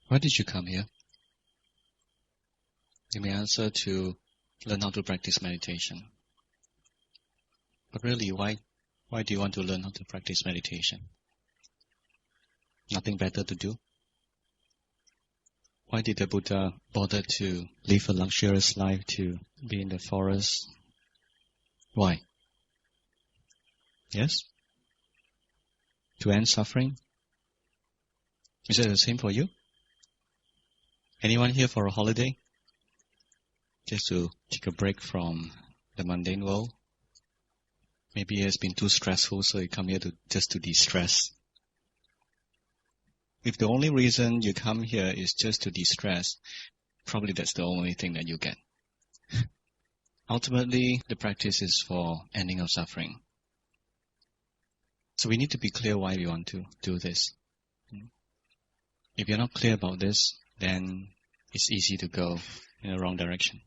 Why did you come here? You may answer to learn how to practice meditation. But really, why do you want to learn how to practice meditation? Nothing better to do? Why did the Buddha bother to live a luxurious life, to be in the forest? Why? Yes? To end suffering? Is it the same for you? Anyone here for a holiday? Just to take a break from the mundane world? Maybe it has been too stressful, so you come here just to de-stress. If the only reason you come here is just to de-stress, probably that's the only thing that you get. Ultimately, the practice is for ending of suffering. So we need to be clear why we want to do this. If you're not clear about this, then it's easy to go in the wrong direction.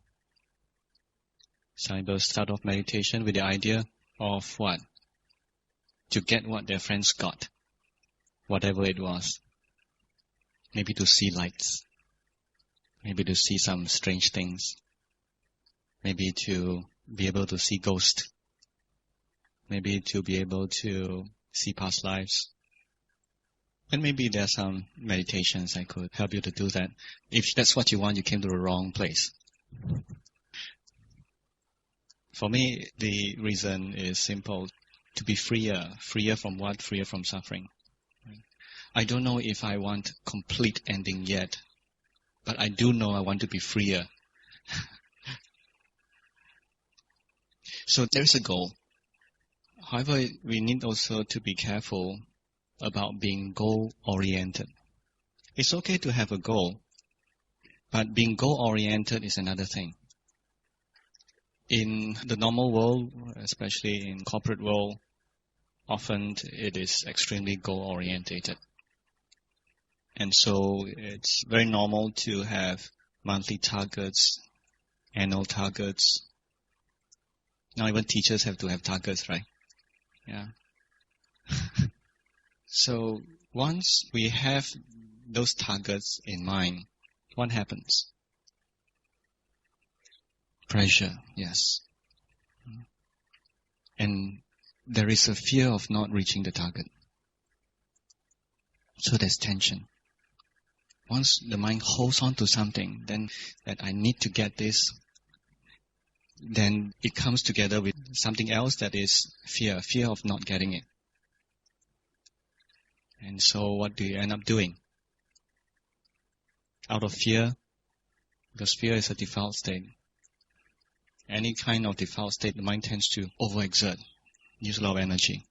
Some people start off meditation with the idea of what? To get what their friends got, whatever it was. Maybe to see lights, maybe to see some strange things, maybe to be able to see ghosts, maybe to be able to see past lives. And maybe there are some meditations that could help you to do that. If that's what you want, you came to the wrong place. For me, the reason is simple. To be freer. Freer from what? Freer from suffering. I don't know if I want complete ending yet, but I do know I want to be freer. So there's a goal. However, we need also to be careful about being goal-oriented. It's okay to have a goal, but being goal-oriented is another thing. In the normal world, especially in corporate world, often it is extremely goal-orientated. And so it's very normal to have monthly targets, annual targets. Now even teachers have to have targets, right? Yeah. So once we have those targets in mind, what happens? Pressure, yes. And there is a fear of not reaching the target. So there's tension. Once the mind holds on to something, then that I need to get this, then it comes together with something else that is fear of not getting it. And so what do you end up doing? Out of fear, because fear is a default state. Any kind of default state, the mind tends to overexert, use a lot of energy.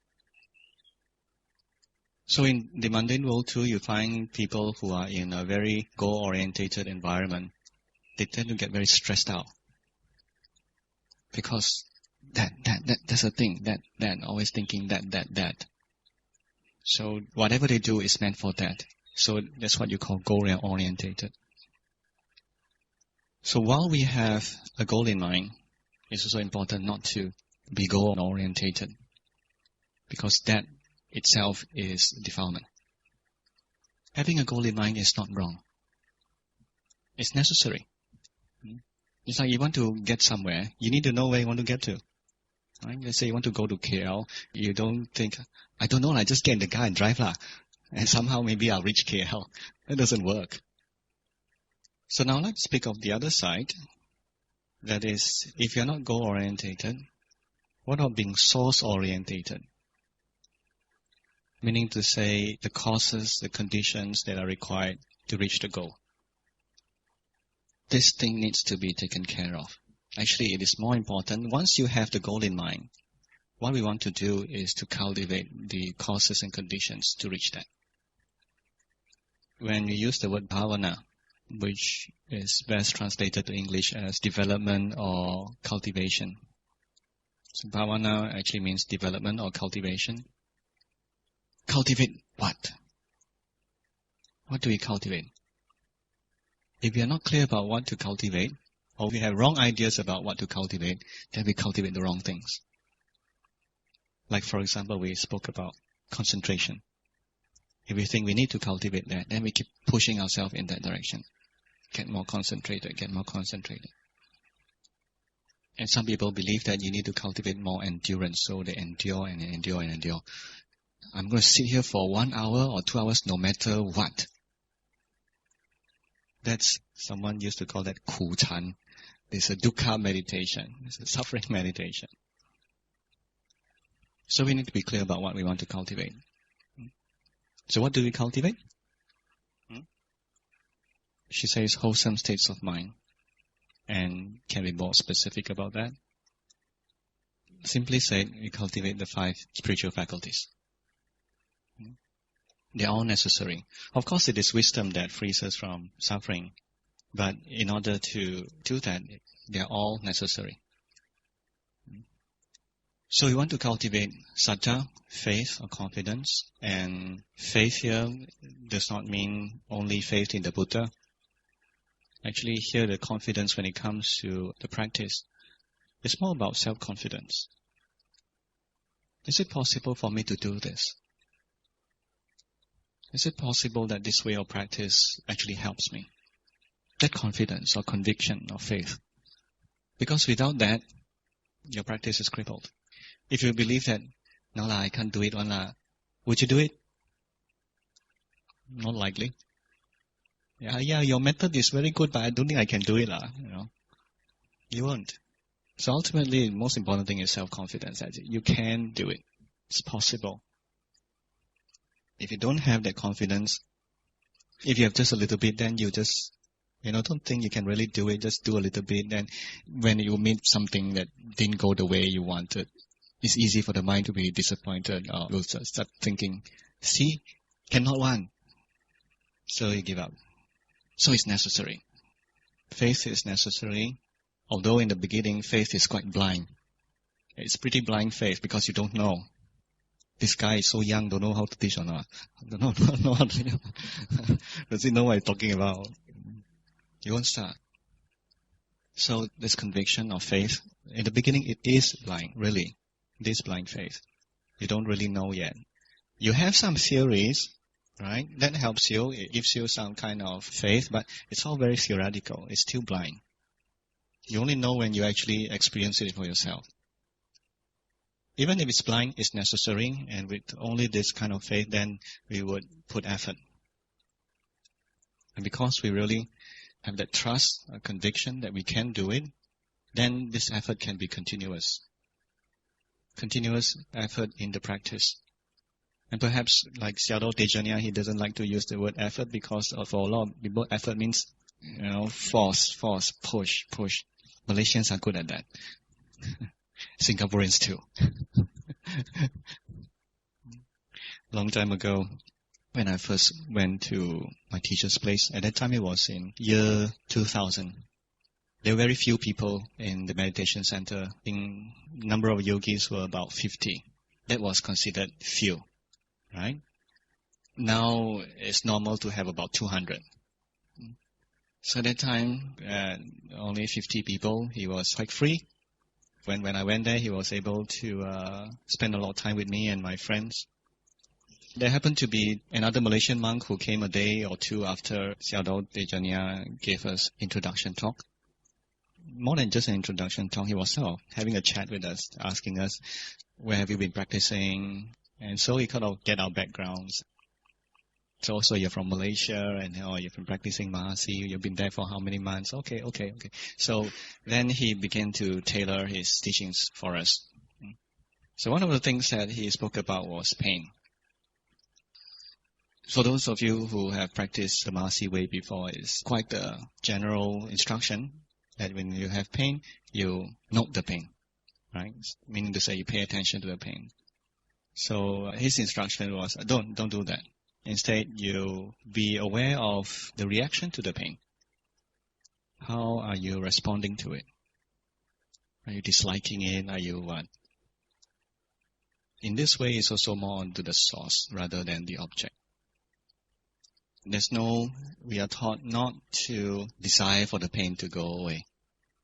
So in the mundane world too, you find people who are in a very goal-orientated environment, they tend to get very stressed out. Because that's a thing, that, always thinking that. So whatever they do is meant for that. So that's what you call goal-orientated. So while we have a goal in mind, it's also important not to be goal-orientated, because that itself is defilement. Having a goal in mind is not wrong. It's necessary. It's like you want to get somewhere, you need to know where you want to get to. Right? Let's say you want to go to KL, you don't think, I don't know, I just get in the car and drive lah, and somehow maybe I'll reach KL. That doesn't work. So now let's speak of the other side. That is, if you're not goal-orientated, what about being source-orientated? Meaning to say the causes, the conditions that are required to reach the goal. This thing needs to be taken care of. Actually, it is more important. Once you have the goal in mind, what we want to do is to cultivate the causes and conditions to reach that. When we use the word bhavana, which is best translated to English as development or cultivation. So bhavana actually means development or cultivation. Cultivate what? What do we cultivate? If we are not clear about what to cultivate, or we have wrong ideas about what to cultivate, then we cultivate the wrong things. Like for example, we spoke about concentration. If we think we need to cultivate that, then we keep pushing ourselves in that direction. Get more concentrated, get more concentrated. And some people believe that you need to cultivate more endurance, so they endure and endure and endure. I'm going to sit here for 1 hour or 2 hours no matter what. That's, someone used to call that ku chan. It's a dukkha meditation. It's a suffering meditation. So we need to be clear about what we want to cultivate. So what do we cultivate? She says wholesome states of mind. And can we be more specific about that? Simply said, we cultivate the 5 spiritual faculties. They are all necessary. Of course, it is wisdom that frees us from suffering. But in order to do that, they are all necessary. So we want to cultivate saddha, faith or confidence. And faith here does not mean only faith in the Buddha. Actually, here the confidence when it comes to the practice, it's more about self-confidence. Is it possible for me to do this? Is it possible that this way of practice actually helps me? That confidence or conviction or faith. Because without that, your practice is crippled. If you believe that, no la, I can't do it, one la, would you do it? Not likely. Yeah, your method is very good, but I don't think I can do it, lah. You won't. So ultimately, the most important thing is self-confidence. That you can do it. It's possible. If you don't have that confidence, if you have just a little bit, then you just, don't think you can really do it. Just do a little bit. Then when you meet something that didn't go the way you wanted, it's easy for the mind to be disappointed or you'll start thinking, see, cannot one. So you give up. So it's necessary. Faith is necessary. Although in the beginning, faith is quite blind. It's pretty blind faith because you don't know. This guy is so young, don't know how to teach or not. Don't know how to. Does he know what he's talking about? You won't start. So this conviction of faith, in the beginning it is blind, really. It is blind faith. You don't really know yet. You have some theories, right? That helps you. It gives you some kind of faith, but it's all very theoretical. It's still blind. You only know when you actually experience it for yourself. Even if it's blind, it's necessary, and with only this kind of faith, then we would put effort. And because we really have that trust, a conviction that we can do it, then this effort can be continuous. Continuous effort in the practice. And perhaps like Sayadaw Tejaniya, he doesn't like to use the word effort because for a lot of people, effort means, force, push. Malaysians are good at that. Singaporeans too. Long time ago, when I first went to my teacher's place, at that time it was in year 2000. There were very few people in the meditation center. I think number of yogis were about 50. That was considered few, right? Now it's normal to have about 200. So at that time, only 50 people. He was quite free. When I went there, he was able to spend a lot of time with me and my friends. There happened to be another Malaysian monk who came a day or two after Sayadaw Tejaniya gave us introduction talk. More than just an introduction talk, he was having a chat with us, asking us, where have you been practicing? And so he kind of get our backgrounds. So you're from Malaysia, and you've been practicing Mahasi, you've been there for how many months? Okay. So then he began to tailor his teachings for us. So one of the things that he spoke about was pain. For those of you who have practiced the Mahasi way before, it's quite a general instruction that when you have pain, you note the pain, right? Meaning to say you pay attention to the pain. So his instruction was, don't do that. Instead, you be aware of the reaction to the pain. How are you responding to it? Are you disliking it? Are you what? In this way, it's also more onto the source rather than the object. We are taught not to desire for the pain to go away.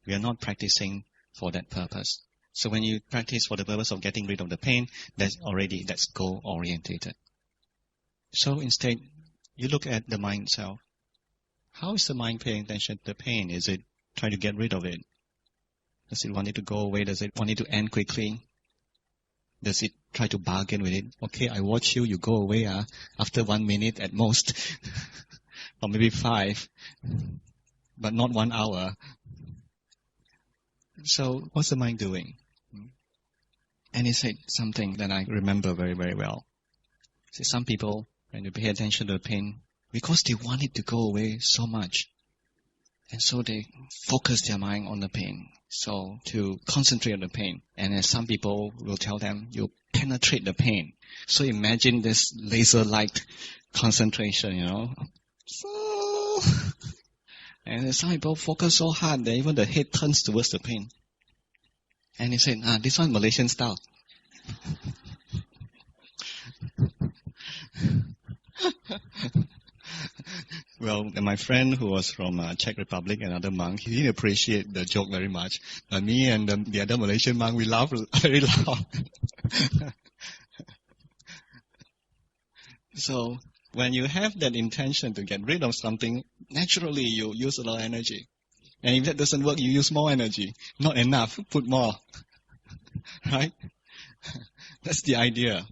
We are not practicing for that purpose. So when you practice for the purpose of getting rid of the pain, that's goal-orientated. So instead, you look at the mind itself. How is the mind paying attention to the pain? Is it trying to get rid of it? Does it want it to go away? Does it want it to end quickly? Does it try to bargain with it? Okay, I watch you, you go away after 1 minute at most, or maybe 5, but not 1 hour. So what's the mind doing? And he said something that I remember very, very well. See, some people, when they pay attention to the pain, because they want it to go away so much, and so they focus their mind on the pain, so to concentrate on the pain. And as some people will tell them, you penetrate the pain. So imagine this laser-like concentration, So, and some people focus so hard that even the head turns towards the pain. And he said, this one Malaysian style. Well, my friend who was from Czech Republic, another monk, he didn't appreciate the joke very much. But me and the other Malaysian monk, we laughed very loud. So, when you have that intention to get rid of something, naturally you use a lot of energy. And if that doesn't work, you use more energy. Not enough, put more. Right? That's the idea.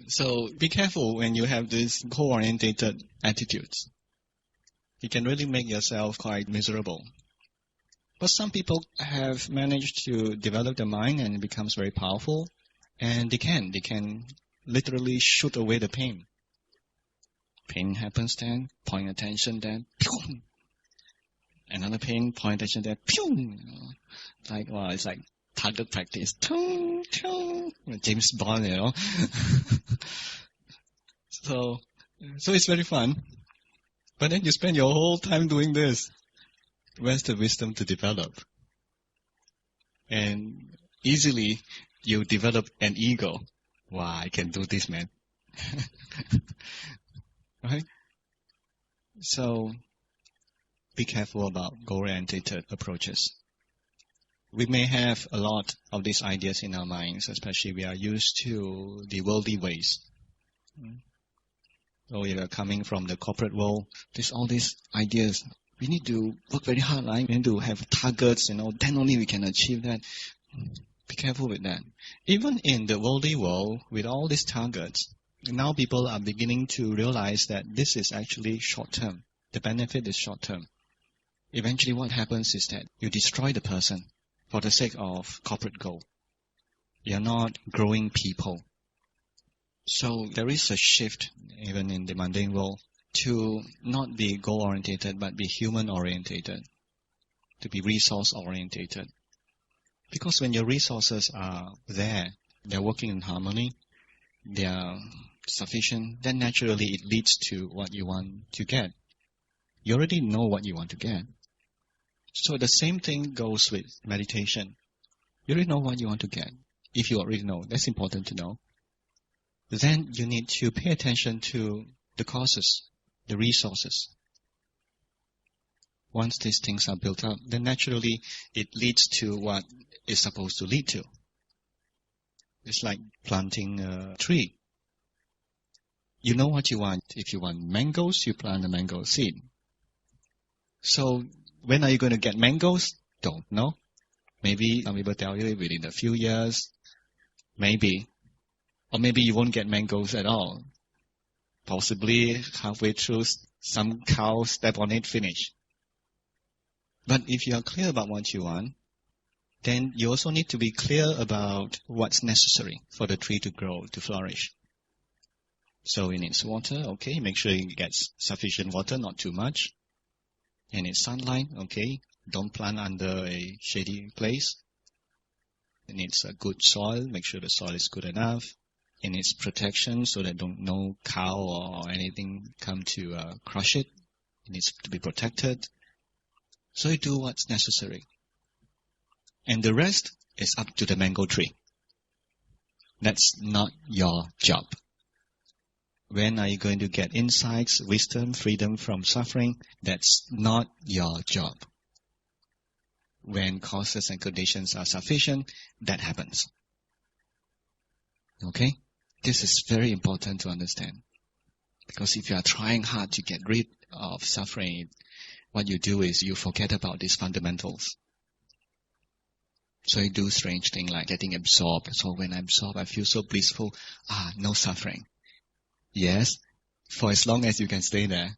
So be careful when you have these goal-orientated attitudes. You can really make yourself quite miserable. But some people have managed to develop the mind and it becomes very powerful. And they can literally shoot away the pain. Pain happens then, point attention then, pew! Another pain, point attention there, pew! It's like target practice. Tung, tung. James Bond, So it's very fun. But then you spend your whole time doing this. Where's the wisdom to develop? And easily you develop an ego. Wow, I can do this, man. Right? So be careful about goal-oriented approaches. We may have a lot of these ideas in our minds, especially we are used to the worldly ways. So we are coming from the corporate world. There's all these ideas. We need to work very hard, right? We need to have targets, then only we can achieve that. Be careful with that. Even in the worldly world, with all these targets, now people are beginning to realize that this is actually short-term. The benefit is short-term. Eventually what happens is that you destroy the person for the sake of corporate goal. You're not growing people. So there is a shift, even in the mundane world, to not be goal-orientated, but be human-orientated, to be resource-orientated. Because when your resources are there, they're working in harmony, they are sufficient, then naturally it leads to what you want to get. You already know what you want to get. So the same thing goes with meditation. You already know what you want to get. If you already know, that's important to know. Then you need to pay attention to the causes, the resources. Once these things are built up, then naturally it leads to what it's supposed to lead to. It's like planting a tree. You know what you want. If you want mangoes, you plant a mango seed. So when are you going to get mangoes? Don't know. Maybe some people tell you within a few years. Maybe. Or maybe you won't get mangoes at all. Possibly halfway through, some cow step on it, finish. But if you are clear about what you want, then you also need to be clear about what's necessary for the tree to grow, to flourish. So it needs water, okay, make sure it gets sufficient water, not too much. It needs sunlight, okay, don't plant under a shady place. It needs a good soil, make sure the soil is good enough. It needs protection so that no cow or anything come to crush it. It needs to be protected. So you do what's necessary. And the rest is up to the mango tree. That's not your job. When are you going to get insights, wisdom, freedom from suffering? That's not your job. When causes and conditions are sufficient, that happens. Okay? This is very important to understand. Because if you are trying hard to get rid of suffering, what you do is you forget about these fundamentals. So you do strange things like getting absorbed. So when I'm absorbed, I feel so blissful. No suffering. Yes, for as long as you can stay there.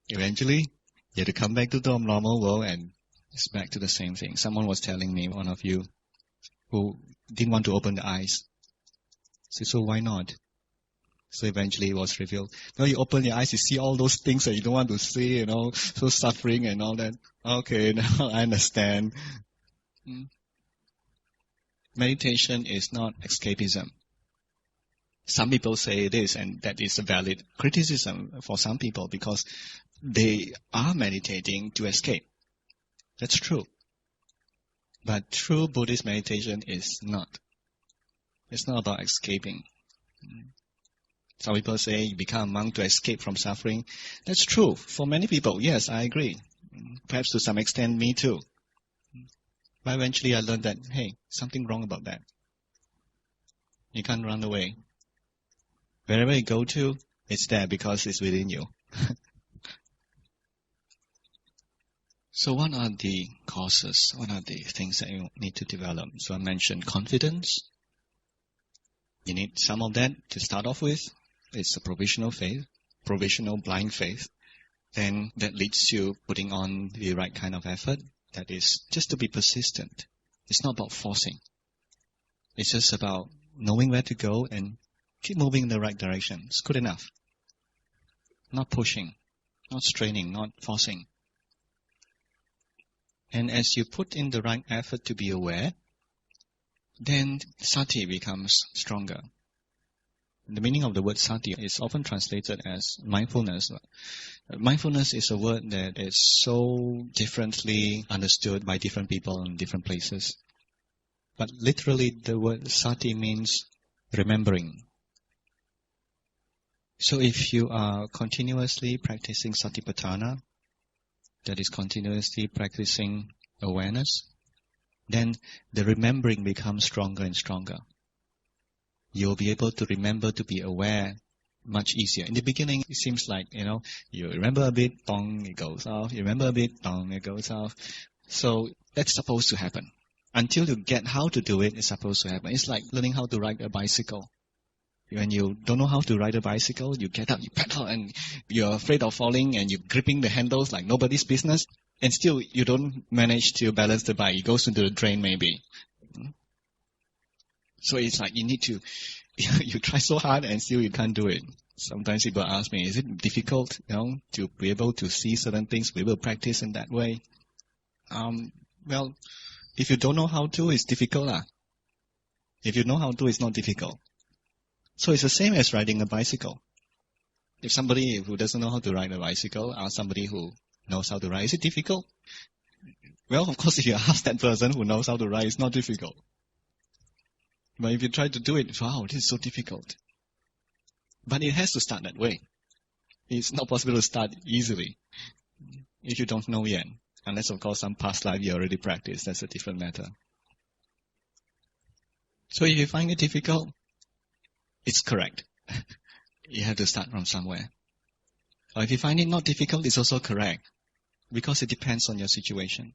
Eventually, you have to come back to the normal world and it's back to the same thing. Someone was telling me, one of you, who didn't want to open the eyes. So why not? So eventually it was revealed. No, you open your eyes, you see all those things that you don't want to see, so suffering and all that. Okay, now I understand. Meditation is not escapism. Some people say it is, and that is a valid criticism for some people because they are meditating to escape. That's true. But true Buddhist meditation is not. It's not about escaping. Some people say you become a monk to escape from suffering. That's true. For many people, yes, I agree. Perhaps to some extent, me too. But eventually I learned that, hey, something wrong about that. You can't run away. Wherever you go to, it's there because it's within you. So what are the causes? What are the things that you need to develop? So I mentioned confidence. You need some of that to start off with. It's a provisional faith, provisional blind faith. Then that leads to putting on the right kind of effort. That is just to be persistent. It's not about forcing. It's just about knowing where to go and keep moving in the right direction. It's good enough. Not pushing, not straining, not forcing. And as you put in the right effort to be aware, then sati becomes stronger. The meaning of the word sati is often translated as mindfulness. Mindfulness is a word that is so differently understood by different people in different places. But literally the word sati means remembering. So if you are continuously practicing satipatthana, that is continuously practicing awareness, then the remembering becomes stronger and stronger. You'll be able to remember to be aware much easier. In the beginning, it seems like, you remember a bit, dong, it goes off. You remember a bit, dong, it goes off. So that's supposed to happen. Until you get how to do it, it's supposed to happen. It's like learning how to ride a bicycle. When you don't know how to ride a bicycle, you get up, you pedal, and you're afraid of falling, and you're gripping the handles like nobody's business, and still you don't manage to balance the bike. It goes into the drain maybe. So it's like you need to, you try so hard and still you can't do it. Sometimes people ask me, is it difficult, to be able to see certain things, be able to practice in that way? Well, if you don't know how to, it's difficult. If you know how to, it's not difficult. So it's the same as riding a bicycle. If somebody who doesn't know how to ride a bicycle asks somebody who knows how to ride, is it difficult? Well, of course, if you ask that person who knows how to ride, it's not difficult. But if you try to do it, wow, this is so difficult. But it has to start that way. It's not possible to start easily if you don't know yet. Unless, of course, some past life you already practiced. That's a different matter. So if you find it difficult, it's correct. You have to start from somewhere. Or if you find it not difficult, it's also correct. Because it depends on your situation.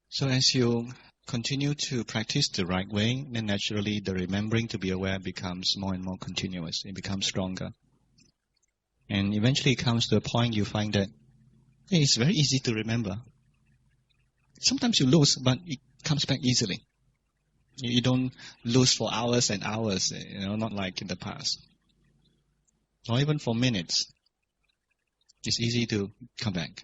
So as you continue to practice the right way, then naturally the remembering to be aware becomes more and more continuous. It becomes stronger. And eventually it comes to a point you find that it's very easy to remember. Sometimes you lose, but it comes back easily. You don't lose for hours and hours, not like in the past. Or even for minutes. It's easy to come back.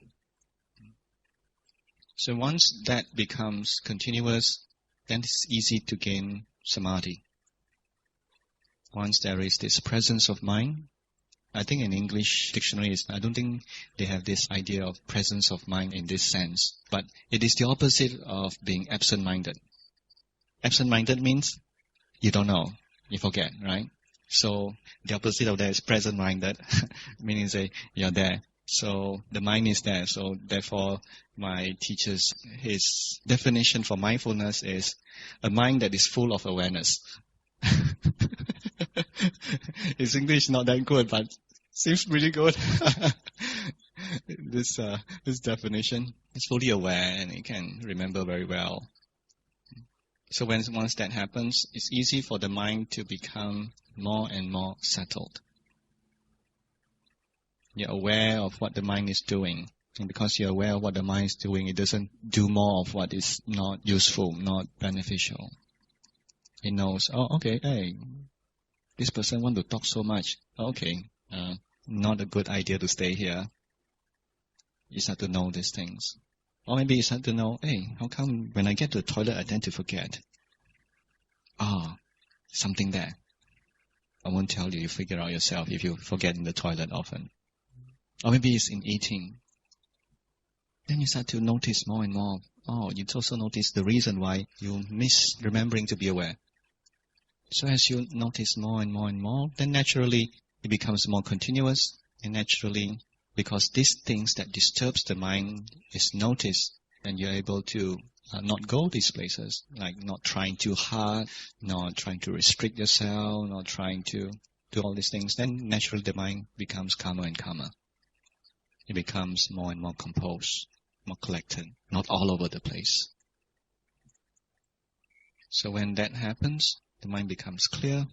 So once that becomes continuous, then it's easy to gain samadhi. Once there is this presence of mind, I think in English dictionaries, I don't think they have this idea of presence of mind in this sense. But it is the opposite of being absent-minded. Absent-minded means you don't know, you forget, right? So the opposite of that is present-minded, meaning say you're there. So the mind is there. So therefore, my teacher's, his definition for mindfulness is a mind that is full of awareness. His English not that good, but seems really good. This definition is fully aware and he can remember very well. So once that happens, it's easy for the mind to become more and more settled. You're aware of what the mind is doing. And because you're aware of what the mind is doing, it doesn't do more of what is not useful, not beneficial. It knows, oh, okay, hey, this person want to talk so much. Okay, not a good idea to stay here. You start to know these things. Or maybe you start to know, hey, how come when I get to the toilet, I tend to forget? Something there. I won't tell you, you figure out yourself if you forget in the toilet often. Or maybe it's in eating. Then you start to notice more and more. You also notice the reason why you miss remembering to be aware. So as you notice more and more and more, then naturally it becomes more continuous. And naturally, because these things that disturbs the mind is noticed, and you're able to not go these places, like not trying too hard, not trying to restrict yourself, not trying to do all these things, then naturally the mind becomes calmer and calmer. It becomes more and more composed, more collected, not all over the place. So when that happens, the mind becomes clear,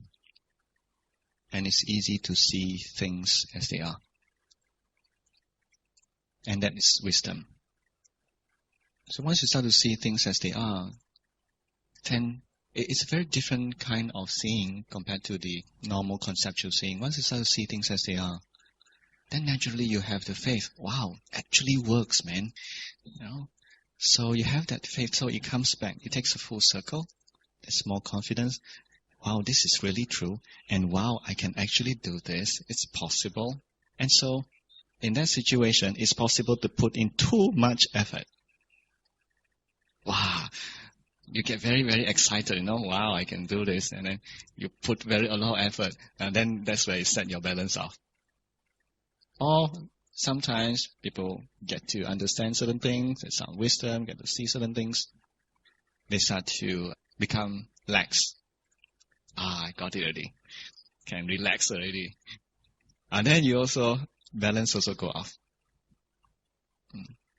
and it's easy to see things as they are. And that is wisdom. So once you start to see things as they are, then it's a very different kind of seeing compared to the normal conceptual seeing. Once you start to see things as they are, then naturally you have the faith. Wow, actually works, man. So you have that faith, so it comes back. It takes a full circle. There's more confidence. Wow, this is really true. And wow, I can actually do this. It's possible. And so, in that situation, it's possible to put in too much effort. Wow, you get very, very excited, wow, I can do this. And then you put a lot of effort. And then that's where you set your balance off. Or sometimes people get to understand certain things, get some wisdom, get to see certain things. They start to become lax. I got it already. Can relax already. And then you also, balance also go off.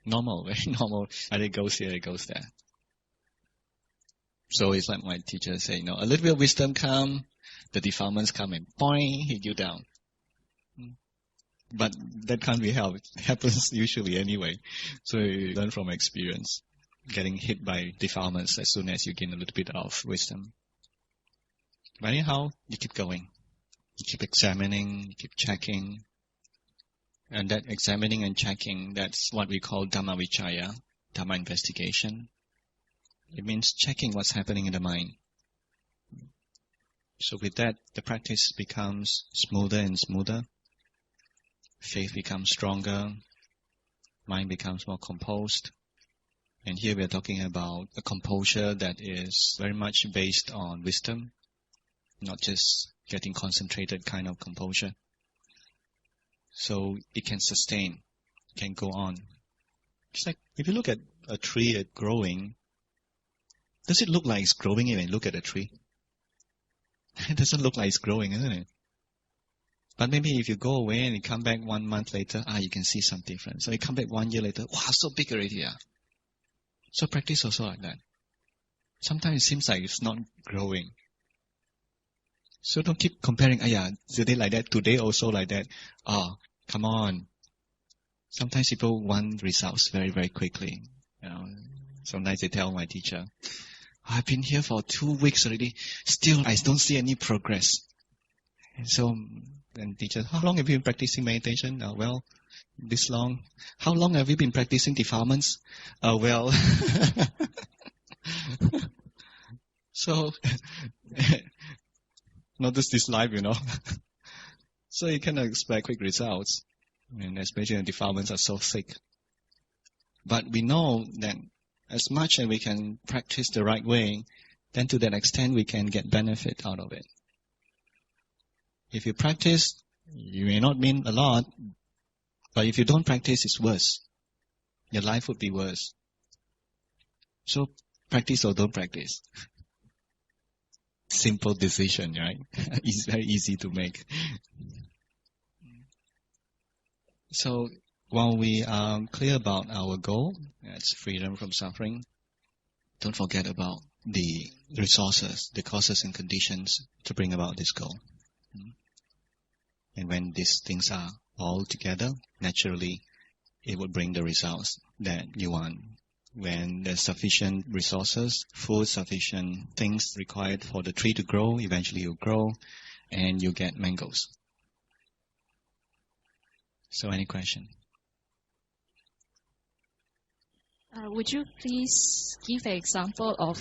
Normal, very normal. And it goes here, it goes there. So it's like my teacher say, a little bit of wisdom come, the defilements come and boing, hit you down. But that can't be helped. It happens usually anyway. So you learn from experience, getting hit by defilements as soon as you gain a little bit of wisdom. But anyhow, you keep going. You keep examining, you keep checking. And that examining and checking, that's what we call Dhamma Vichaya, Dhamma investigation. It means checking what's happening in the mind. So with that, the practice becomes smoother and smoother. Faith becomes stronger. Mind becomes more composed. And here we are talking about a composure that is very much based on wisdom, not just getting concentrated kind of composure. So it can sustain, can go on. It's like if you look at a tree growing, does it look like it's growing when you look at a tree? It doesn't look like it's growing, isn't it? But maybe if you go away and you come back 1 month later, you can see some difference. So you come back 1 year later, wow, so big already. So practice also like that. Sometimes it seems like it's not growing. So don't keep comparing, today like that, today also like that. Come on. Sometimes people want results very, very quickly. Sometimes they tell my teacher, I've been here for 2 weeks already, still I don't see any progress. And so, then teacher, how long have you been practicing meditation? Well, this long. How long have you been practicing defilements? Well, so, notice this life, So you cannot expect quick results, and especially when defilements are so thick. But we know that as much as we can practice the right way, then to that extent we can get benefit out of it. If you practice, you may not mean a lot, but if you don't practice, it's worse. Your life would be worse. So practice or don't practice. simple decision, right? It's very easy to make. So while we are clear about our goal, it's freedom from suffering, don't forget about the resources, the causes and conditions to bring about this goal. And when these things are all together, naturally, it will bring the results that you want. When there's sufficient resources, food, sufficient things required for the tree to grow, eventually you'll grow and you get mangoes. So any question? Would you please give an example of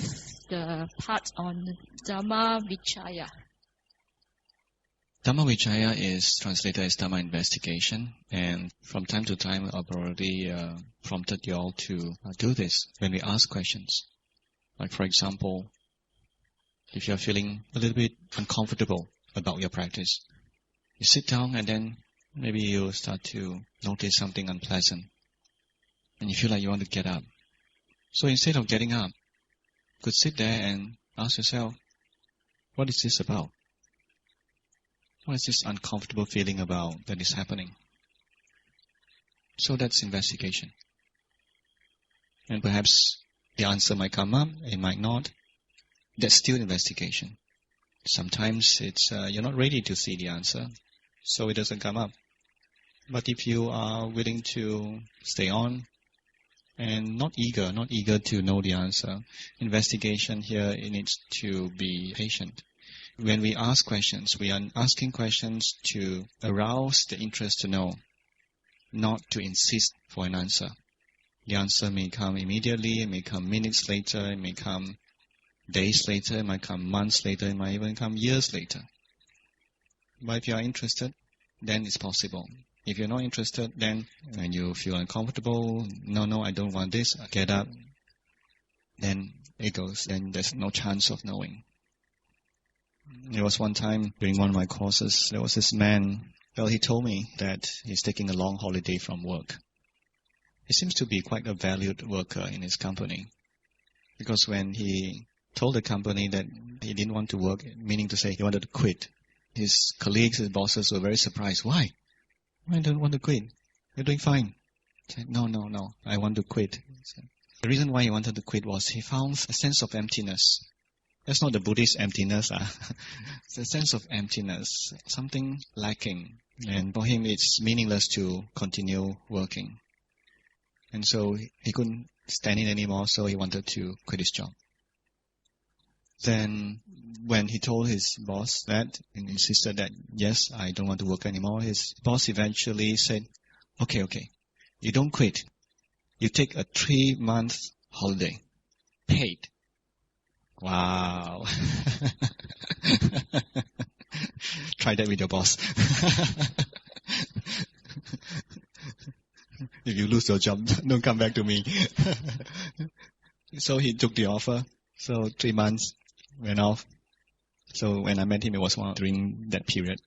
the part on Dhamma Vichaya? Dhamma Vichaya is translated as Dhamma investigation, and from time to time I've already prompted you all to do this when we ask questions. Like for example, if you're feeling a little bit uncomfortable about your practice, you sit down and then maybe you start to notice something unpleasant, and you feel like you want to get up. So instead of getting up, you could sit there and ask yourself, what is this about? What is this uncomfortable feeling about that is happening? So that's investigation. And perhaps the answer might come up, it might not. That's still investigation. Sometimes it's you're not ready to see the answer, so it doesn't come up. But if you are willing to stay on and not eager to know the answer, investigation here, it needs to be patient. When we ask questions, we are asking questions to arouse the interest to know, not to insist for an answer. The answer may come immediately, it may come minutes later, it may come days later, it might come months later, it might even come years later. But if you are interested, then it's possible. If you're not interested, then when you feel uncomfortable, no, I don't want this, get up, then it goes, then there's no chance of knowing. There was one time during one of my courses, there was this man, he told me that he's taking a long holiday from work. He seems to be quite a valued worker in his company. Because when he told the company that he didn't want to work, meaning to say he wanted to quit, his colleagues, his bosses were very surprised. Why? Why don't you want to quit? You're doing fine. He said, no, I want to quit. The reason why he wanted to quit was he found a sense of emptiness. That's not the Buddhist emptiness. It's a sense of emptiness, something lacking. And for him, it's meaningless to continue working. And so he couldn't stand it anymore, so he wanted to quit his job. Then when he told his boss that and insisted that, yes, I don't want to work anymore, his boss eventually said, okay, you don't quit. You take a 3-month holiday, paid. Wow. Try that with your boss. If you lose your job, don't come back to me. So he took the offer. So 3 months went off. So when I met him, it was during that period.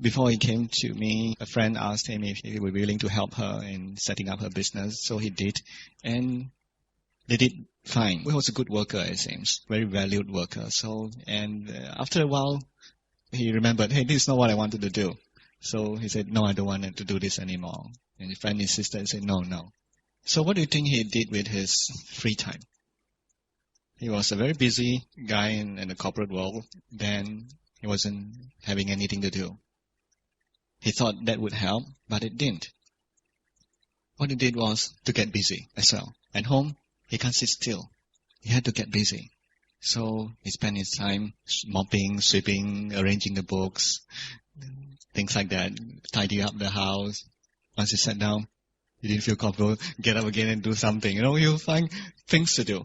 Before he came to me, a friend asked him if he would be willing to help her in setting up her business. So he did. And they did fine. He was a good worker, it seems. Very valued worker. After a while, he remembered, hey, this is not what I wanted to do. So he said, no, I don't want to do this anymore. And his friend insisted and said, no. So what do you think he did with his free time? He was a very busy guy in the corporate world. Then he wasn't having anything to do. He thought that would help, but it didn't. What he did was to get busy as well. At home, he can't sit still. He had to get busy. So he spent his time mopping, sweeping, arranging the books, things like that, tidy up the house. Once he sat down, he didn't feel comfortable, get up again and do something. You'll find things to do.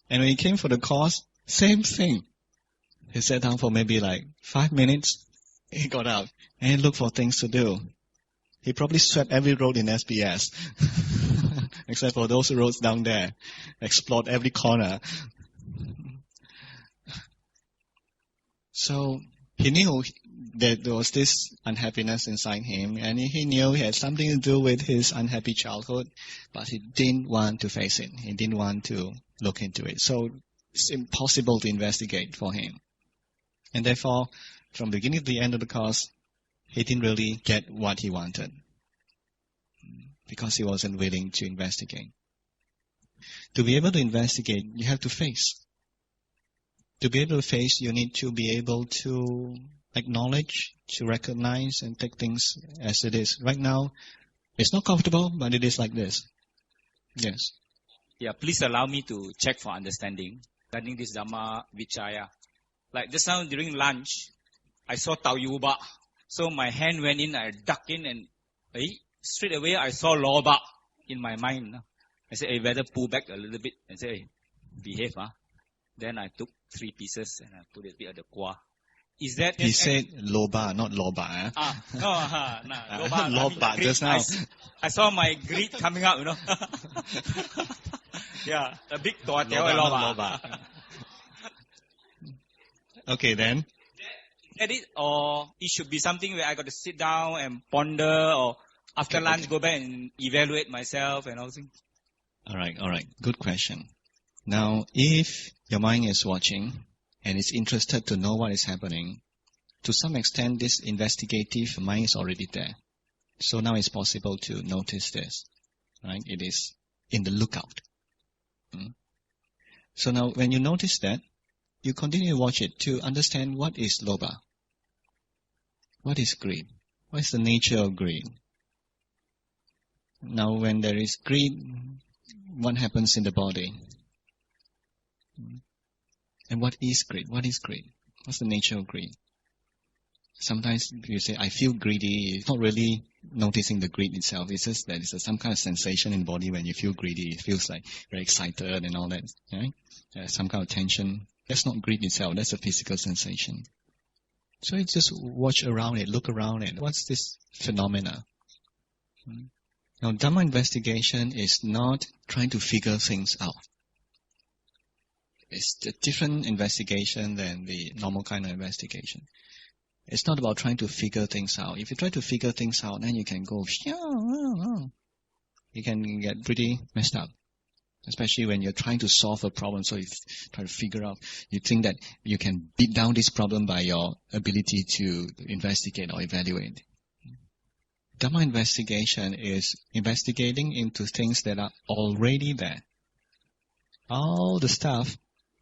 And when he came for the course, same thing. He sat down for maybe 5 minutes. He got up and he looked for things to do. He probably swept every road in SBS, except for those roads down there. Explored every corner. So he knew that there was this unhappiness inside him, and he knew he had something to do with his unhappy childhood, but he didn't want to face it. He didn't want to look into it. So it's impossible to investigate for him. And therefore, from the beginning to the end of the course, he didn't really get what he wanted because he wasn't willing to investigate. To be able to investigate, you have to face. To be able to face, you need to be able to acknowledge, to recognize and take things as it is. Right now, it's not comfortable, but it is like this. Yes. Yeah, please allow me to check for understanding. Regarding this Dhamma Vichaya. Like just now during lunch, I saw Tauyuba. So my hand went in, I ducked in and straight away I saw Loba in my mind. I said, I better pull back a little bit and say, hey, behave. Then I took 3 pieces and I put it a bit at the kwa. Is that... He said Loba, not Loba. Loba. Loba, just now. I saw my greed coming out, Yeah, a big Loba. Okay, then. Is that it? Or it should be something where I got to sit down and ponder, or after lunch go back and evaluate myself and all things? All right. Good question. Now, if your mind is watching and is interested to know what is happening, to some extent this investigative mind is already there. So now it's possible to notice this. Right? It is in the lookout. So now when you notice that, you continue to watch it to understand what is loba. What is greed? What is the nature of greed? Now when there is greed, what happens in the body? And what is greed? What is greed? What's the nature of greed? Sometimes you say, I feel greedy. It's not really noticing the greed itself. It's just that it's some kind of sensation in the body when you feel greedy. It feels like very excited and all that. Right? Some kind of tension. That's not greed itself. That's a physical sensation. So you just watch around it, look around it. What's this phenomena? Now, Dhamma investigation is not trying to figure things out. It's a different investigation than the normal kind of investigation. It's not about trying to figure things out. If you try to figure things out, then you can go, you can get pretty messed up. Especially when you're trying to solve a problem, so you try to figure out, you think that you can beat down this problem by your ability to investigate or evaluate. Dhamma investigation is investigating into things that are already there. All the stuff,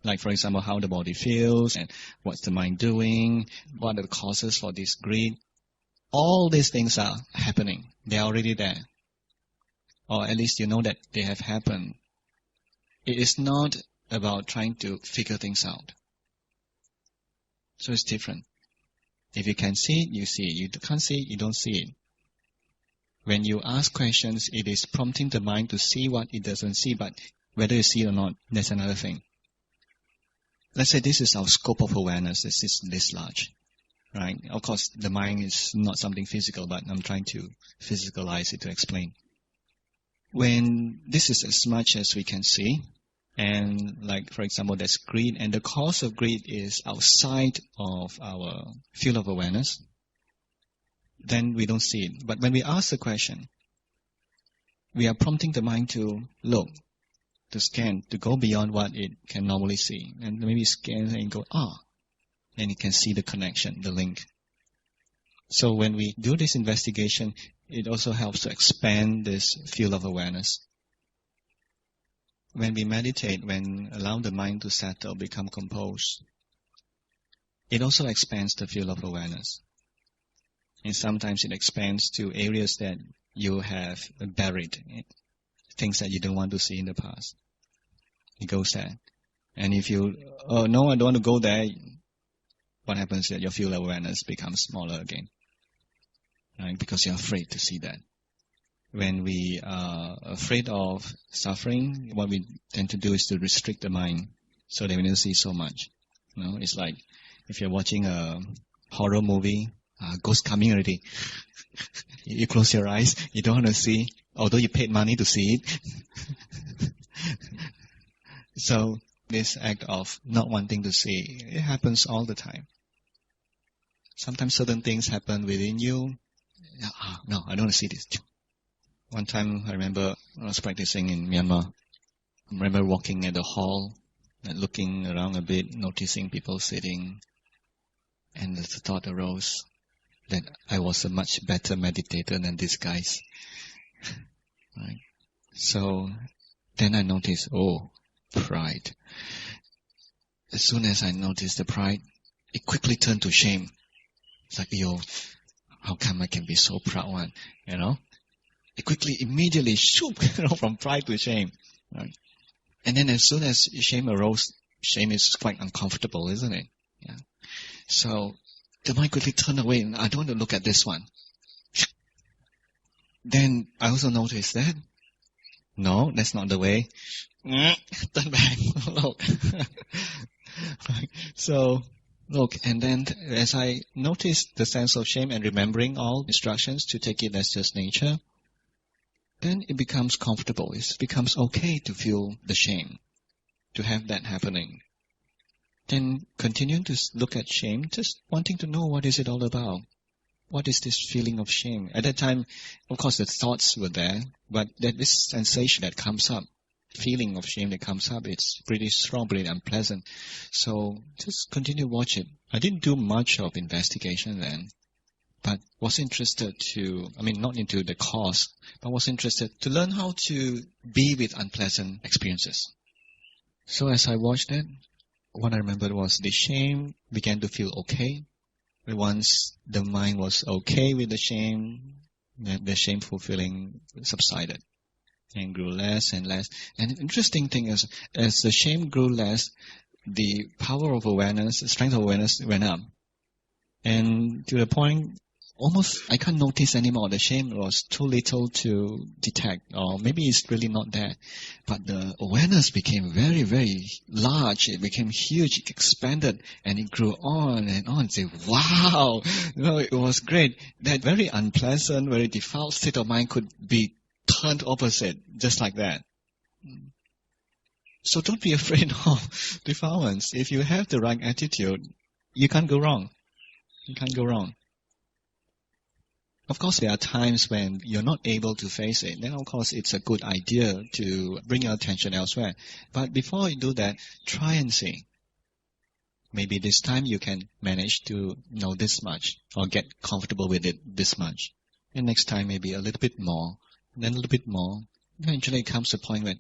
like for example, how the body feels, and what's the mind doing, what are the causes for this greed, all these things are happening. They're already there. Or at least you know that they have happened. It is not about trying to figure things out. So it's different. If you can see it, you see it. You can't see it, you don't see it. When you ask questions, it is prompting the mind to see what it doesn't see, but whether you see it or not, that's another thing. Let's say this is our scope of awareness. This is this large. Right? Of course, the mind is not something physical, but I'm trying to physicalize it to explain. When this is as much as we can see, and like for example there's greed, and the cause of greed is outside of our field of awareness, then we don't see it. But when we ask the question, we are prompting the mind to look, to scan, to go beyond what it can normally see. And maybe scan and go, then it can see the connection, the link. So when we do this investigation, it also helps to expand this field of awareness. When we meditate, when allow the mind to settle, become composed, it also expands the field of awareness. And sometimes it expands to areas that you have buried, things that you don't want to see in the past. It goes there. And if you, no, I don't want to go there, what happens is that your field of awareness becomes smaller again. Right? Because you're afraid to see that. When we are afraid of suffering, what we tend to do is to restrict the mind so that we don't see so much. It's like if you're watching a horror movie, ghost coming already. You close your eyes, you don't want to see, although you paid money to see it. So this act of not wanting to see, it happens all the time. Sometimes certain things happen within you. No, I don't want to see this. One time I remember I was practicing in Myanmar. I remember walking at the hall and looking around a bit, noticing people sitting. And the thought arose that I was a much better meditator than these guys. Right? So then I noticed, pride. As soon as I noticed the pride, it quickly turned to shame. It's like, how come I can be so proud one? It quickly, immediately, from pride to shame. Right? And then as soon as shame arose, shame is quite uncomfortable, isn't it? Yeah. So the mind quickly turned away, and I don't want to look at this one. Then I also noticed that, no, that's not the way. Turn back, look. Right. So, look, and then as I noticed the sense of shame and remembering all instructions to take it as just nature, then it becomes comfortable. It becomes okay to feel the shame, to have that happening. Then continuing to look at shame, just wanting to know what is it all about. What is this feeling of shame? At that time, of course, the thoughts were there, but this sensation that comes up, feeling of shame that comes up, it's pretty strong, pretty unpleasant. So just continue to watch it. I didn't do much of investigation then, but was interested not into the cause, but was interested to learn how to be with unpleasant experiences. So as I watched that, what I remembered was the shame began to feel okay. Once the mind was okay with the shame, the shameful feeling subsided and grew less and less. And the interesting thing is, as the shame grew less, the power of awareness, the strength of awareness went up. And to the point, almost I can't notice anymore. The shame was too little to detect, or maybe it's really not there. But the awareness became very, very large. It became huge. It expanded, and it grew on and on. Say, wow, it was great. That very unpleasant, very defiled state of mind could be turned opposite, just like that. So don't be afraid of defilements. If you have the right attitude, you can't go wrong. You can't go wrong. Of course, there are times when you're not able to face it. Then, of course, it's a good idea to bring your attention elsewhere. But before you do that, try and see. Maybe this time you can manage to know this much, or get comfortable with it this much. And next time, maybe a little bit more, then a little bit more. Eventually, it comes to a point where,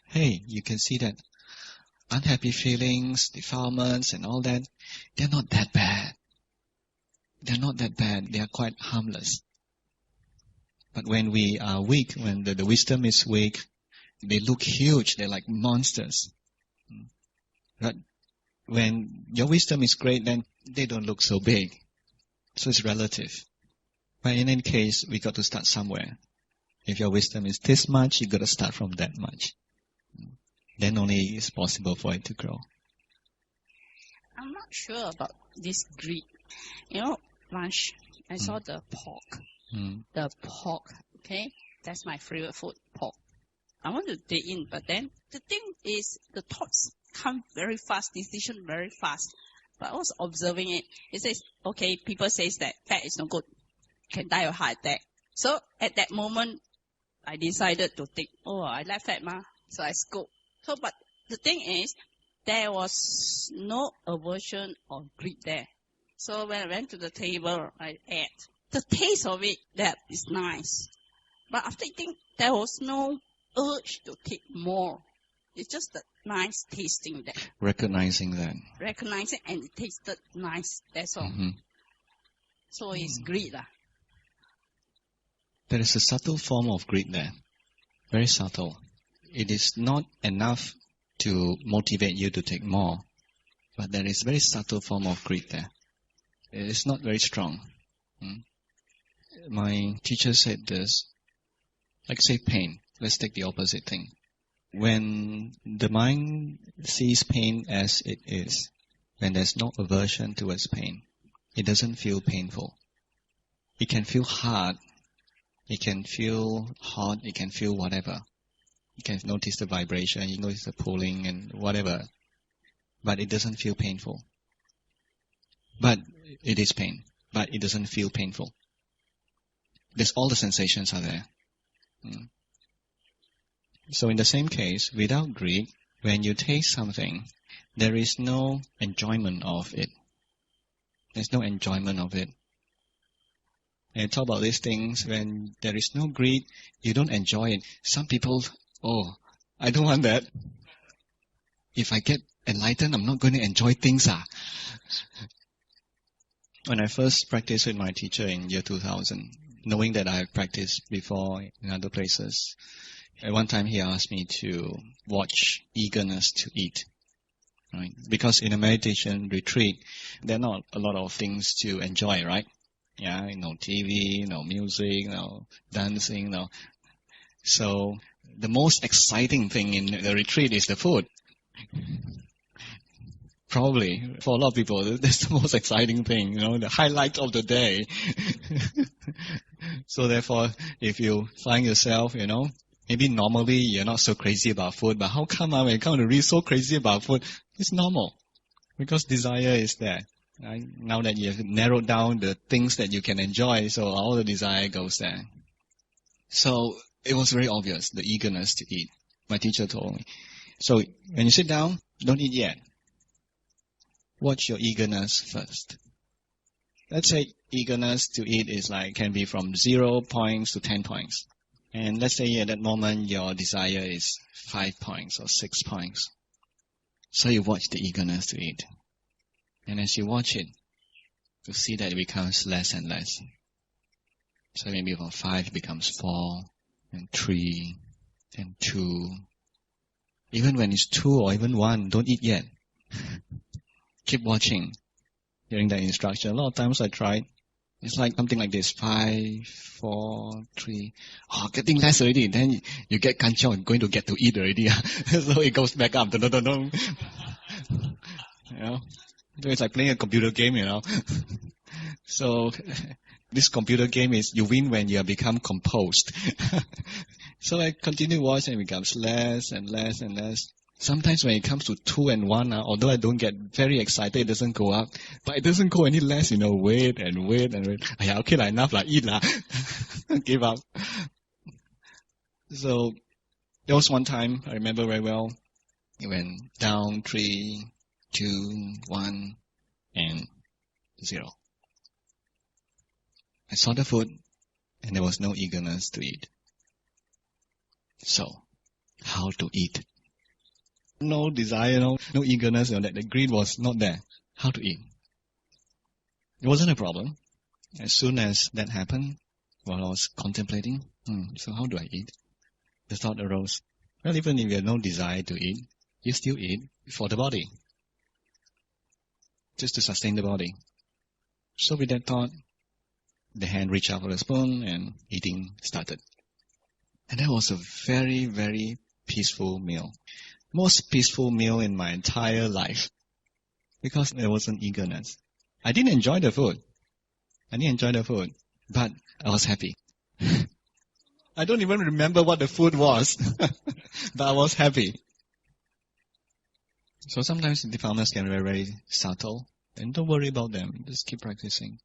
hey, you can see that unhappy feelings, defilements, and all that, they're not that bad. They're not that bad. They are quite harmless. But when we are weak, when the wisdom is weak, they look huge. They're like monsters. But when your wisdom is great, then they don't look so big. So it's relative. But in any case, we got to start somewhere. If your wisdom is this much, you got to start from that much. Then only it's possible for it to grow. I'm not sure about this greed. Lunch, I saw the pork. The pork, okay? That's my favorite food, pork. I want to dig in, but then the thing is, the thoughts come very fast, decision very fast. But I was observing it. It says, okay, people says that fat is not good. Can die of heart attack. So at that moment, I decided to think, I like fat, ma. So I scoop. So, but the thing is, there was no aversion or greed there. So when I went to the table, I ate. The taste of it, that is nice. But after eating, there was no urge to take more. It's just the nice tasting there. Recognizing that. Recognizing, and it tasted nice, that's all. Mm-hmm. So it's greed. There is a subtle form of greed there. Very subtle. It is not enough to motivate you to take more. But there is a very subtle form of greed there. It is not very strong. My teacher said this, like say pain. Let's take the opposite thing. When the mind sees pain as it is, when there's no aversion towards pain, it doesn't feel painful. It can feel hard. It can feel hot. It can feel whatever. You can notice the vibration. You notice the pulling and whatever. But it doesn't feel painful. But it is pain. But it doesn't feel painful. All the sensations are there. So in the same case, without greed, when you taste something, there is no enjoyment of it. There's no enjoyment of it. And talk about these things, when there is no greed, you don't enjoy it. Some people, I don't want that. If I get enlightened, I'm not going to enjoy things. When I first practiced with my teacher in year 2000, knowing that I had practiced before in other places, at one time he asked me to watch eagerness to eat. Right? Because in a meditation retreat, there are not a lot of things to enjoy, right? Yeah, no TV, no music, no dancing, no. So the most exciting thing in the retreat is the food. Probably, for a lot of people, that's the most exciting thing, the highlight of the day. So therefore, if you find yourself, maybe normally you're not so crazy about food, but how come when you come to read so crazy about food? It's normal, because desire is there. Right? Now that you've narrowed down the things that you can enjoy, so all the desire goes there. So it was very obvious, the eagerness to eat. My teacher told me. So when you sit down, don't eat yet. Watch your eagerness first. Let's say eagerness to eat is can be from 0 points to 10 points. And let's say at that moment your desire is 5 points or 6 points. So you watch the eagerness to eat. And as you watch it, you see that it becomes less and less. So maybe from 5 it becomes 4, and 3, and 2. Even when it's 2 or even 1, don't eat yet. Keep watching, hearing that instruction. A lot of times I tried. It's like something like this: 5, 4, 3. Getting less already. Then you get kanchong, going to get to eat already. So it goes back up. It's like playing a computer game, So this computer game is you win when you have become composed. So I continue watching, it becomes less and less and less. Sometimes when it comes to 2 and 1, although I don't get very excited, it doesn't go up. But it doesn't go any less, wait and wait and wait. Okay, enough, eat. Give up. So there was one time, I remember very well, it went down 3, 2, 1, and 0. I saw the food, and there was no eagerness to eat. So, how to eat? No desire, no eagerness, that the greed was not there. How to eat? It wasn't a problem. As soon as that happened, while I was contemplating, so how do I eat? The thought arose, well, even if you have no desire to eat, you still eat for the body. Just to sustain the body. So with that thought, the hand reached out for the spoon and eating started. And that was a very, very peaceful meal. Most peaceful meal in my entire life. Because there wasn't eagerness. I didn't enjoy the food. But I was happy. I don't even remember what the food was. But I was happy. So sometimes the defilements can be very, very subtle. And don't worry about them. Just keep practicing.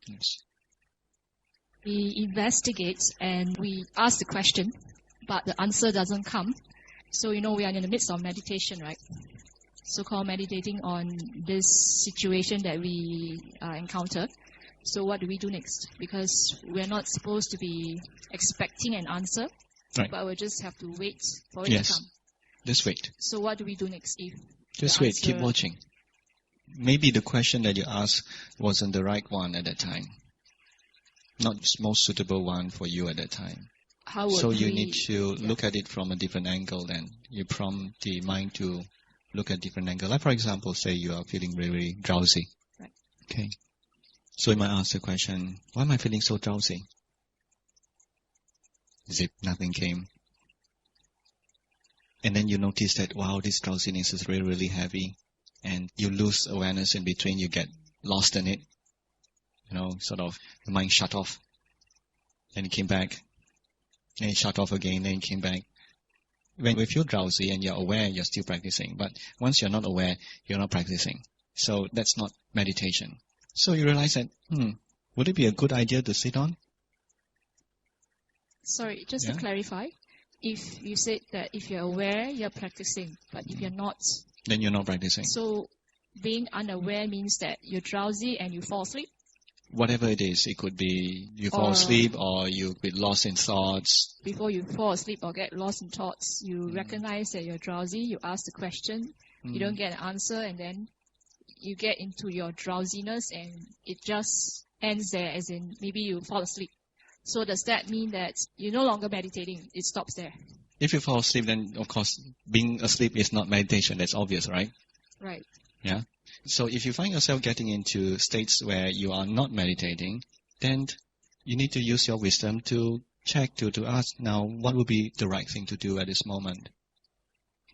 Yes. We investigate and we ask the question, but the answer doesn't come. So, we are in the midst of meditation, right? So-called meditating on this situation that we encounter. So what do we do next? Because we're not supposed to be expecting an answer, right, but we'll just have to wait for it to come. Just wait. So what do we do next? Just wait, keep watching. Maybe the question that you asked wasn't the right one at that time. Not the most suitable one for you at that time. So you need to look at it from a different angle then. You prompt the mind to look at different angle. Like for example, say you are feeling really drowsy. Right. Okay. So you might ask the question, why am I feeling so drowsy? As if nothing came. And then you notice that, wow, this drowsiness is really, really heavy. And you lose awareness in between, you get lost in it. Sort of, the mind shut off. Then it came back. Then it shut off again, then it came back. When you feel drowsy and you're aware, you're still practicing. But once you're not aware, you're not practicing. So that's not meditation. So you realize that, would it be a good idea to sit on? Sorry, just to clarify. If you said that if you're aware, you're practicing. But if you're not, then you're not practicing. So being unaware means that you're drowsy and you fall asleep? Whatever it is, it could be you fall asleep or you get lost in thoughts. Before you fall asleep or get lost in thoughts, you recognize that you're drowsy, you ask the question, you don't get an answer, and then you get into your drowsiness and it just ends there, as in maybe you fall asleep. So does that mean that you're no longer meditating? It stops there. If you fall asleep, then of course being asleep is not meditation. That's obvious, right? Right. Yeah. So if you find yourself getting into states where you are not meditating, then you need to use your wisdom to check, to ask now what would be the right thing to do at this moment.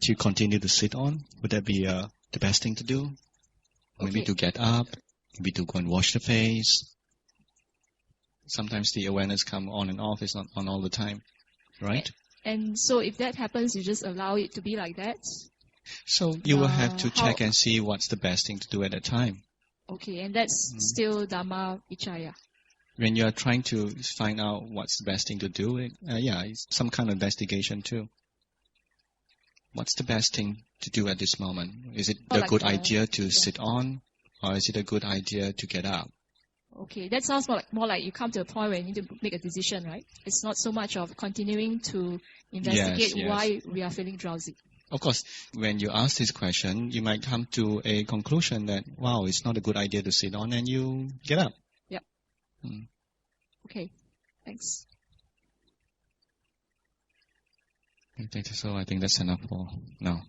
To continue to sit on, would that be the best thing to do? Maybe to get up, maybe to go and wash the face. Sometimes the awareness comes on and off, it's not on all the time, right? And so if that happens, you just allow it to be like that? So you will have to check and see what's the best thing to do at that time. Okay, and that's still Dhamma Vichaya. When you are trying to find out what's the best thing to do, it's some kind of investigation too. What's the best thing to do at this moment? Is it a good idea to sit on, or is it a good idea to get up? Okay, that sounds more like you come to a point where you need to make a decision, right? It's not so much of continuing to investigate why we are feeling drowsy. Of course, when you ask this question, you might come to a conclusion that, wow, it's not a good idea to sit on, and you get up. Yep. Okay, thanks. So I think that's enough for now.